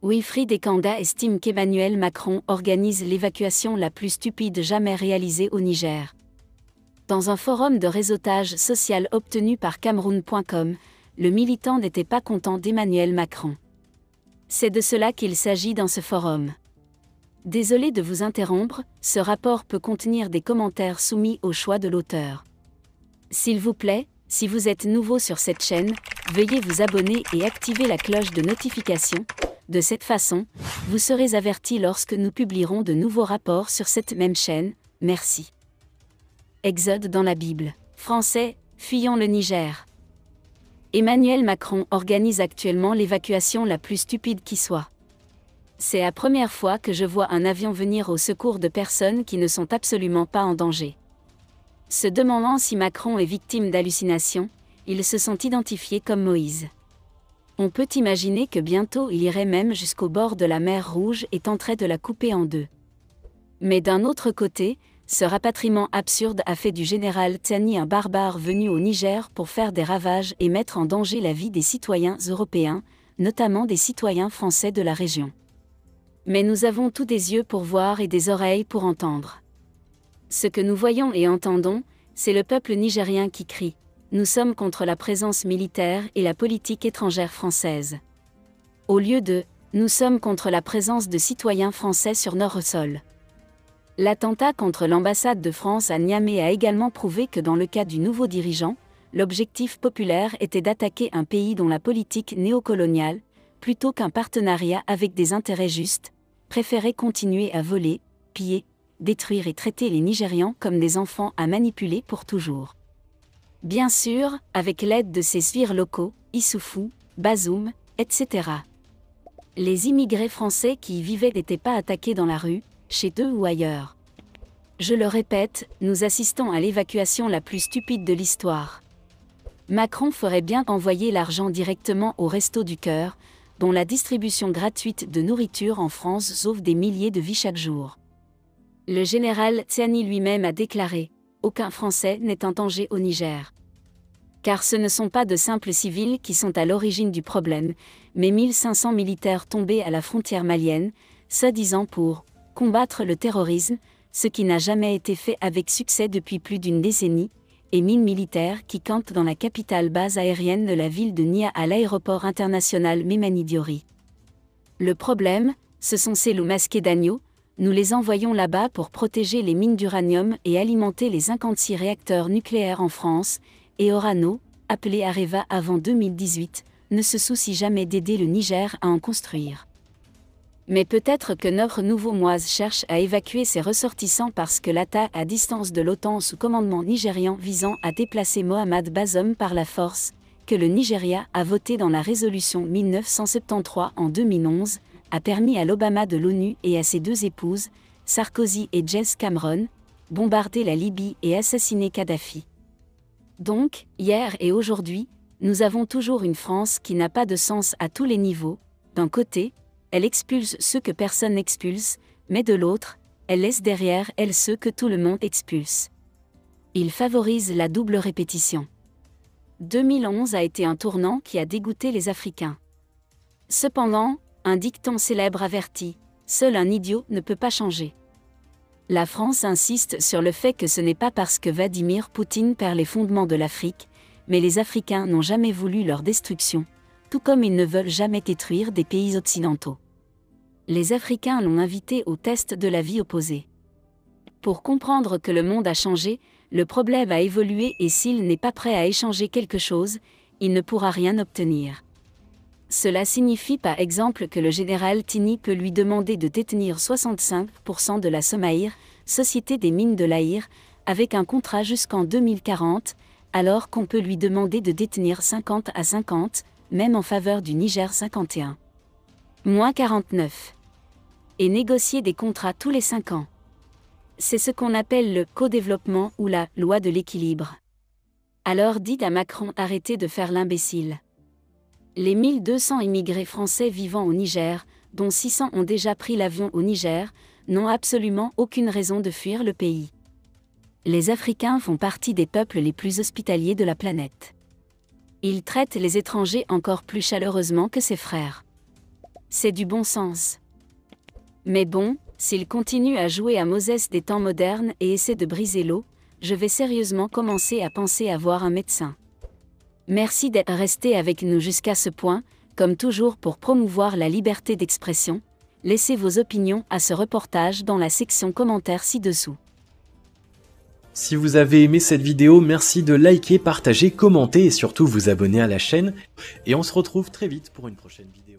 Wilfried Ekanda estime qu'Emmanuel Macron organise l'évacuation la plus stupide jamais réalisée au Niger. Dans un forum de réseautage social obtenu par Cameroun.com, le militant n'était pas content d'Emmanuel Macron. C'est de cela qu'il s'agit dans ce forum. Désolé de vous interrompre, ce rapport peut contenir des commentaires soumis au choix de l'auteur. S'il vous plaît, si vous êtes nouveau sur cette chaîne, veuillez vous abonner et activer la cloche de notification. De cette façon, vous serez averti lorsque nous publierons de nouveaux rapports sur cette même chaîne. Merci. Exode dans la Bible. Français, fuyons le Niger. Emmanuel Macron organise actuellement l'évacuation la plus stupide qui soit. C'est la première fois que je vois un avion venir au secours de personnes qui ne sont absolument pas en danger. Se demandant si Macron est victime d'hallucinations, ils se sont identifiés comme Moïse. On peut imaginer que bientôt il irait même jusqu'au bord de la mer Rouge et tenterait de la couper en deux. Mais d'un autre côté, ce rapatriement absurde a fait du général Tiani un barbare venu au Niger pour faire des ravages et mettre en danger la vie des citoyens européens, notamment des citoyens français de la région. Mais nous avons tous des yeux pour voir et des oreilles pour entendre. Ce que nous voyons et entendons, c'est le peuple nigérien qui crie. Nous sommes contre la présence militaire et la politique étrangère française. Au lieu de « nous sommes contre la présence de citoyens français sur notre sol ». L'attentat contre l'ambassade de France à Niamey a également prouvé que dans le cas du nouveau dirigeant, l'objectif populaire était d'attaquer un pays dont la politique néocoloniale, plutôt qu'un partenariat avec des intérêts justes, préférait continuer à voler, piller, détruire et traiter les Nigérians comme des enfants à manipuler pour toujours. Bien sûr, avec l'aide de ses sbires locaux, Issoufou, Bazoum, etc. Les immigrés français qui y vivaient n'étaient pas attaqués dans la rue, chez eux ou ailleurs. Je le répète, nous assistons à l'évacuation la plus stupide de l'histoire. Macron ferait bien envoyer l'argent directement au Restos du Cœur, dont la distribution gratuite de nourriture en France sauve des milliers de vies chaque jour. Le général Tiani lui-même a déclaré « Aucun Français n'est en danger au Niger ». Car ce ne sont pas de simples civils qui sont à l'origine du problème, mais 1500 militaires tombés à la frontière malienne, soi-disant pour « combattre le terrorisme », ce qui n'a jamais été fait avec succès depuis plus d'une décennie, et 1000 militaires qui campent dans la capitale base aérienne de la ville de Nia à l'aéroport international Memani Diori. Le problème, ce sont ces loups masqués d'agneaux, nous les envoyons là-bas pour protéger les mines d'uranium et alimenter les 56 réacteurs nucléaires en France, et Orano, appelé Areva avant 2018, ne se soucie jamais d'aider le Niger à en construire. Mais peut-être que notre nouveau Moise cherche à évacuer ses ressortissants parce que l'attaque à distance de l'OTAN sous commandement nigérian visant à déplacer Mohamed Bazoum par la force, que le Nigeria a voté dans la résolution 1973 en 2011, a permis à l'Obama de l'ONU et à ses deux épouses, Sarkozy et Jess Cameron, bombarder la Libye et assassiner Kadhafi. Donc, hier et aujourd'hui, nous avons toujours une France qui n'a pas de sens à tous les niveaux. D'un côté, elle expulse ceux que personne n'expulse, mais de l'autre, elle laisse derrière elle ceux que tout le monde expulse. Il favorise la double répétition. 2011 a été un tournant qui a dégoûté les Africains. Cependant, un dicton célèbre avertit « Seul un idiot ne peut pas changer ». La France insiste sur le fait que ce n'est pas parce que Vladimir Poutine perd les fondements de l'Afrique, mais les Africains n'ont jamais voulu leur destruction, tout comme ils ne veulent jamais détruire des pays occidentaux. Les Africains l'ont invité au test de la vie opposée. Pour comprendre que le monde a changé, le problème a évolué et s'il n'est pas prêt à échanger quelque chose, il ne pourra rien obtenir. Cela signifie par exemple que le général Tini peut lui demander de détenir 65% de la Somaïr, Société des mines de l'Aïr, avec un contrat jusqu'en 2040, alors qu'on peut lui demander de détenir 50 à 50, même en faveur du Niger 51. Moins 49. Et négocier des contrats tous les 5 ans. C'est ce qu'on appelle le co-développement ou la loi de l'équilibre. Alors dites à Macron d'arrêter de faire l'imbécile. Les 1200 immigrés français vivant au Niger, dont 600 ont déjà pris l'avion au Niger, n'ont absolument aucune raison de fuir le pays. Les Africains font partie des peuples les plus hospitaliers de la planète. Ils traitent les étrangers encore plus chaleureusement que ses frères. C'est du bon sens. Mais bon, s'il continue à jouer à Moses des temps modernes et essaie de briser l'eau, je vais sérieusement commencer à penser à voir un médecin. Merci d'être resté avec nous jusqu'à ce point, comme toujours pour promouvoir la liberté d'expression. Laissez vos opinions à ce reportage dans la section commentaires ci-dessous. Si vous avez aimé cette vidéo, merci de liker, partager, commenter et surtout vous abonner à la chaîne. Et on se retrouve très vite pour une prochaine vidéo.